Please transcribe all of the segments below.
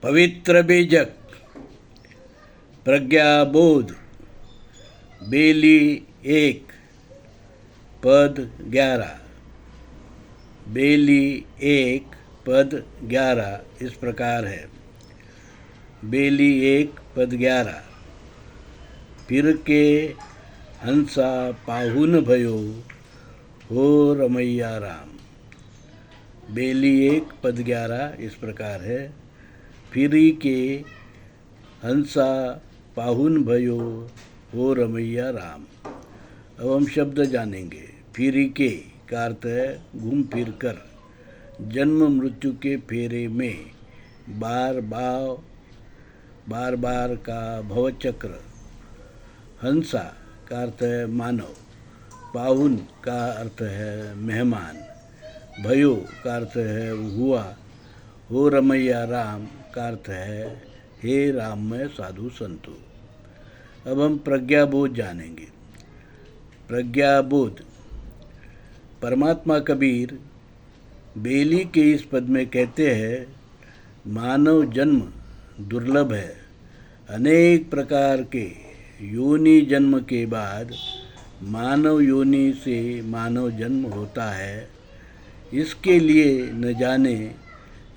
पवित्र बीजक, प्रज्ञाबोध, बेली 1 पद 11। बेली 1 पद 11 इस प्रकार है। बेली 1 पद 11। फिर के हंसा पाहुन भयो, हो रमैया राम। बेली 1 पद 11 इस प्रकार है। फिरी के हंसा पाहुन भयो, हो रमैया राम। अब हम शब्द जानेंगे। फिरी के का अर्थ है घूम फिर कर, जन्म मृत्यु के फेरे में, बार बार का भवचक्र। हंसा का अर्थ है मानव, पाहुन का अर्थ है मेहमान, भयो का अर्थ है हुआ, हो रमैया राम का अर्थ है हे राममय साधु संतु। अब हम प्रज्ञाबोध जानेंगे। प्रज्ञाबोध, परमात्मा कबीर बेली के इस पद में कहते हैं, मानव जन्म दुर्लभ है। अनेक प्रकार के योनि जन्म के बाद मानव योनि से मानव जन्म होता है। इसके लिए न जाने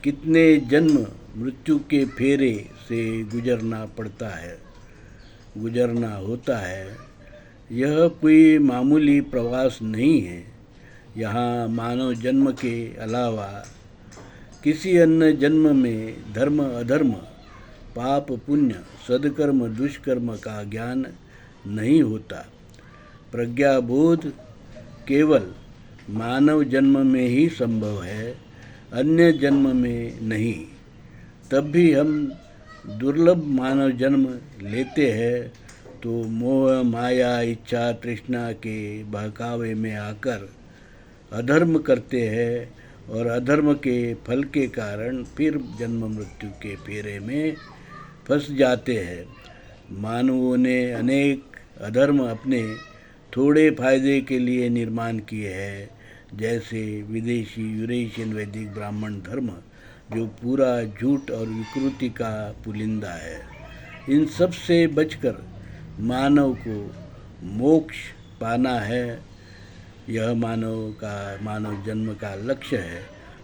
कितने जन्म मृत्यु के फेरे से गुजरना होता है। यह कोई मामूली प्रवास नहीं है। यहाँ मानव जन्म के अलावा किसी अन्य जन्म में धर्म अधर्म, पाप पुण्य, सद्कर्म दुष्कर्म का ज्ञान नहीं होता। प्रज्ञाबोध केवल मानव जन्म में ही संभव है, अन्य जन्म में नहीं। तब भी हम दुर्लभ मानव जन्म लेते हैं तो मोह माया इच्छा तृष्णा के बहकावे में आकर अधर्म करते हैं और अधर्म के फल के कारण फिर जन्म मृत्यु के फेरे में फंस जाते हैं। मानवों ने अनेक अधर्म अपने थोड़े फायदे के लिए निर्माण किए हैं, जैसे विदेशी यूरेशियन वैदिक ब्राह्मण धर्म, जो पूरा झूठ और विकृति का पुलिंदा है। इन सब से बचकर मानव को मोक्ष पाना है। यह मानव जन्म का लक्ष्य है।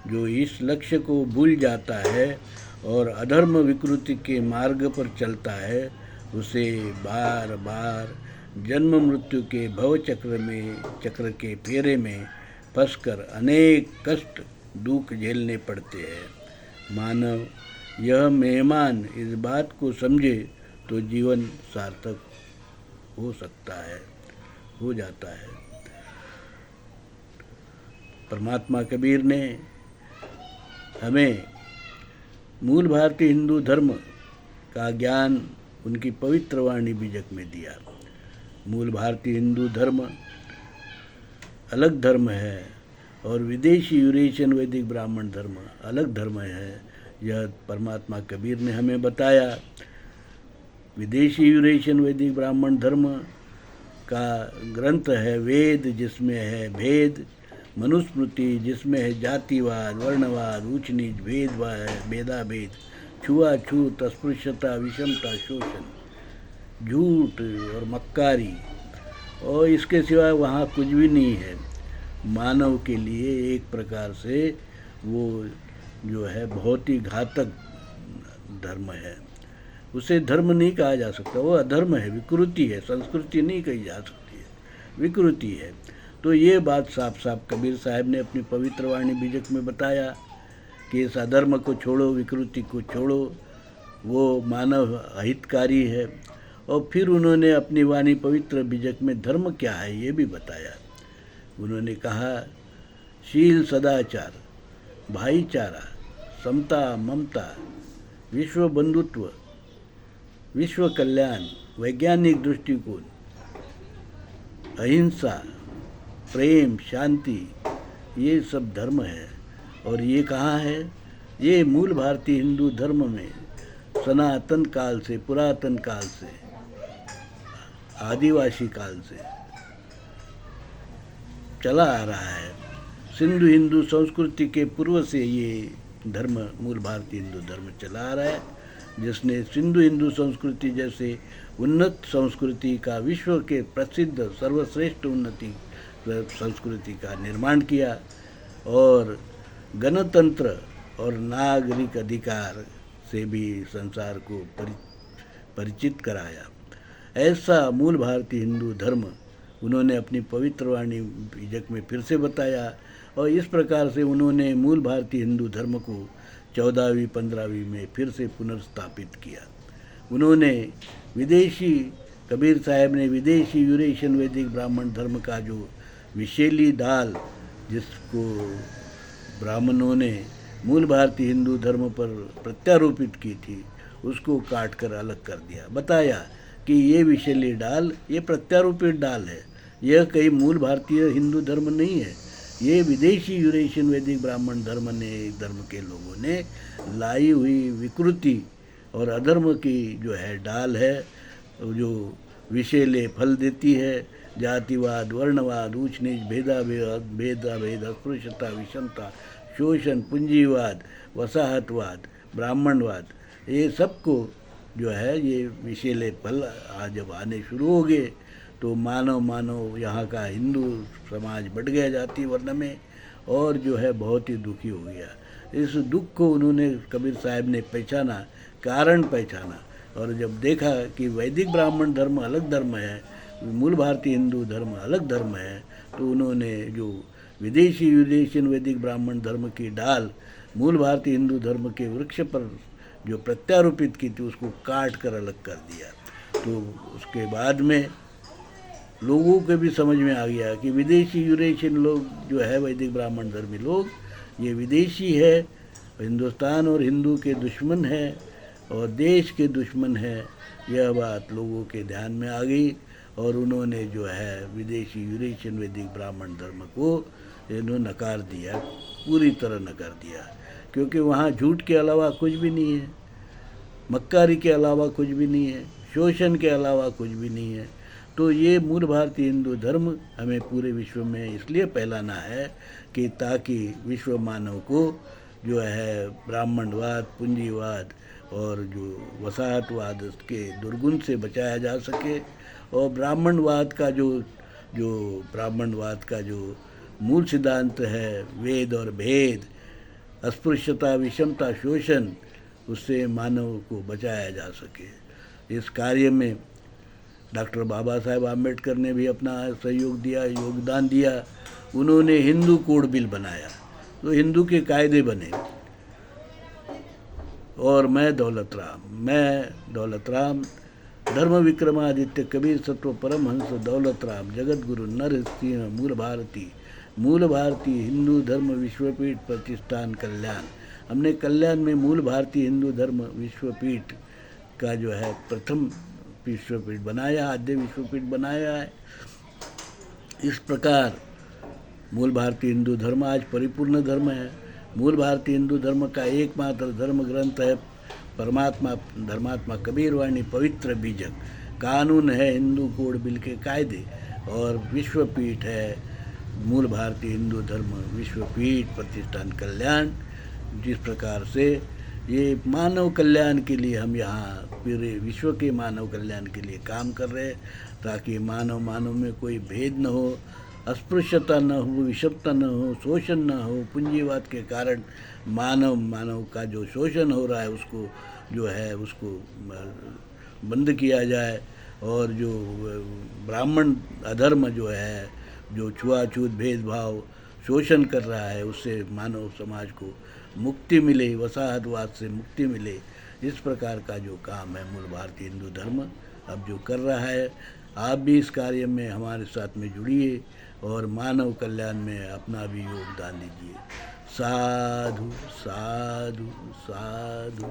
जो इस लक्ष्य को भूल जाता है और अधर्म विकृति के मार्ग पर चलता है, उसे बार बार जन्म मृत्यु के भव चक्र के फेरे में फंसकर अनेक कष्ट दुख झेलने पड़ते हैं। मानव यह मेहमान इस बात को समझे तो जीवन सार्थक हो जाता है। परमात्मा कबीर ने हमें मूल भारतीय हिंदू धर्म का ज्ञान उनकी पवित्र वाणी बीजक में दिया। मूल भारतीय हिंदू धर्म अलग धर्म है और विदेशी यूरेशियन वैदिक ब्राह्मण धर्म अलग धर्म है। यह परमात्मा कबीर ने हमें बताया। विदेशी यूरेशियन वैदिक ब्राह्मण धर्म का ग्रंथ है वेद, जिसमें है भेद, मनुस्मृति जिसमें है जातिवाद, वर्णवाद, ऊंच नीच, भेदाभेद, छुआछूत, अस्पृश्यता, विषमता, शोषण, झूठ और मक्कारी, और इसके सिवा वहाँ कुछ भी नहीं है। मानव के लिए एक प्रकार से वो जो है बहुत ही घातक धर्म है। उसे धर्म नहीं कहा जा सकता, वो अधर्म है, विकृति है, संस्कृति नहीं कही जा सकती है, विकृति है। तो ये बात साफ साफ कबीर साहब ने अपनी पवित्र वाणी बीजक में बताया कि इस अधर्म को छोड़ो, विकृति को छोड़ो, वो मानव हितकारी है। और फिर उन्होंने अपनी वाणी पवित्र बीजक में धर्म क्या है ये भी बताया। उन्होंने कहा, शील सदाचार, भाईचारा, समता ममता, विश्व बंधुत्व, विश्व कल्याण, वैज्ञानिक दृष्टिकोण, अहिंसा, प्रेम, शांति, ये सब धर्म है। और ये कहाँ है? ये मूल भारतीय हिंदू धर्म में सनातन काल से, पुरातन काल से, आदिवासी काल से चला आ रहा है। सिंधु हिंदू संस्कृति के पूर्व से ये धर्म मूल भारतीय हिंदू धर्म चला रहा है, जिसने सिंधु हिंदू संस्कृति जैसे उन्नत संस्कृति का, विश्व के प्रसिद्ध सर्वश्रेष्ठ उन्नति संस्कृति का निर्माण किया और गणतंत्र और नागरिक अधिकार से भी संसार को परिचित कराया। ऐसा मूल भारतीय हिंदू धर्म उन्होंने अपनी पवित्र वाणी बीजक में फिर से बताया और इस प्रकार से उन्होंने मूल भारतीय हिंदू धर्म को 14वीं 15वीं में फिर से पुनर्स्थापित किया। उन्होंने विदेशी, कबीर साहब ने विदेशी यूरेशियन वैदिक ब्राह्मण धर्म का जो विषैली डाल जिसको ब्राह्मणों ने मूल भारतीय हिंदू धर्म पर प्रत्यारोपित की थी, उसको काट कर अलग कर दिया। बताया कि ये विषैली डाल, ये प्रत्यारोपित डाल है, यह कई मूल भारतीय हिंदू धर्म नहीं है, ये विदेशी यूरेशियन वैदिक ब्राह्मण धर्म के लोगों ने लाई हुई विकृति और अधर्म की जो है डाल है, जो विषैले फल देती है। जातिवाद, वर्णवाद, ऊंच नीच, भेदाभेद, अस्पृश्यता, विषमता, शोषण, पूंजीवाद, वसाहतवाद, ब्राह्मणवाद, ये सबको जो है ये विषैले फल आज जब आने शुरू हो गए तो मानव यहाँ का हिंदू समाज बढ़ गया जाति वर्ण में और जो है बहुत ही दुखी हो गया। इस दुख को उन्होंने कबीर साहब ने पहचाना, कारण पहचाना और जब देखा कि वैदिक ब्राह्मण धर्म अलग धर्म है, मूल भारतीय हिंदू धर्म अलग धर्म है, तो उन्होंने जो विदेशी यूरेशियन वैदिक ब्राह्मण धर्म की डाल मूल भारतीय हिंदू धर्म के वृक्ष पर जो प्रत्यारोपित की थी उसको काट कर अलग कर दिया। तो उसके बाद में लोगों के भी समझ में आ गया कि विदेशी यूरेशियन लोग जो है वैदिक ब्राह्मण धर्मी लोग, ये विदेशी है, हिंदुस्तान और हिंदू के दुश्मन है और देश के दुश्मन है। यह बात लोगों के ध्यान में आ गई और उन्होंने जो है विदेशी यूरेशियन वैदिक ब्राह्मण धर्म को इन्होंने नकार दिया, पूरी तरह नकार दिया, क्योंकि वहाँ झूठ के अलावा कुछ भी नहीं है, मक्कारी के अलावा कुछ भी नहीं है, शोषण के अलावा कुछ भी नहीं है। तो ये मूल भारतीय हिंदू धर्म हमें पूरे विश्व में इसलिए फैलाना है कि ताकि विश्व मानव को जो है ब्राह्मणवाद, पूंजीवाद और जो वसाहतवाद के दुर्गुण से बचाया जा सके और ब्राह्मणवाद का जो मूल सिद्धांत है, वेद और भेद, अस्पृश्यता, विषमता, शोषण, उससे मानव को बचाया जा सके। इस कार्य में डॉक्टर बाबा साहेब आम्बेडकर ने भी अपना सहयोग दिया, योगदान दिया। उन्होंने हिंदू कोड बिल बनाया, तो हिंदू के कायदे बने और मैं दौलत राम धर्म विक्रमादित्य कबीर सत्व परमहंस दौलत राम जगत गुरु नर सिंह मूल भारतीय हिंदू धर्म विश्वपीठ प्रतिष्ठान कल्याण। हमने कल्याण में मूल भारतीय हिंदू धर्म विश्वपीठ का जो है प्रथम विश्वपीठ बनाया, आद्य विश्वपीठ बनाया है। इस प्रकार मूल भारतीय हिंदू धर्म आज परिपूर्ण धर्म है। मूल भारतीय हिंदू धर्म का एकमात्र धर्म ग्रंथ है धर्मात्मा कबीर वाणी पवित्र बीजक, कानून है हिंदू कोड बिल के कायदे और विश्वपीठ है मूल भारतीय हिंदू धर्म विश्वपीठ प्रतिष्ठान कल्याण। जिस प्रकार से ये मानव कल्याण के लिए हम यहाँ पूरे विश्व के मानव कल्याण के लिए काम कर रहे हैं, ताकि मानव में कोई भेद न हो, अस्पृश्यता न हो, विषमता न हो, शोषण न हो। पूंजीवाद के कारण मानव का जो शोषण हो रहा है उसको जो है उसको बंद किया जाए और जो ब्राह्मण अधर्म जो है, जो छुआछूत, भेदभाव, शोषण कर रहा है, उससे मानव समाज को मुक्ति मिले, वसाहतवाद से मुक्ति मिले। इस प्रकार का जो काम है मूल भारतीय हिंदू धर्म अब जो कर रहा है, आप भी इस कार्य में हमारे साथ में जुड़िए और मानव कल्याण में अपना भी योगदान दीजिए। साधु साधु साधु।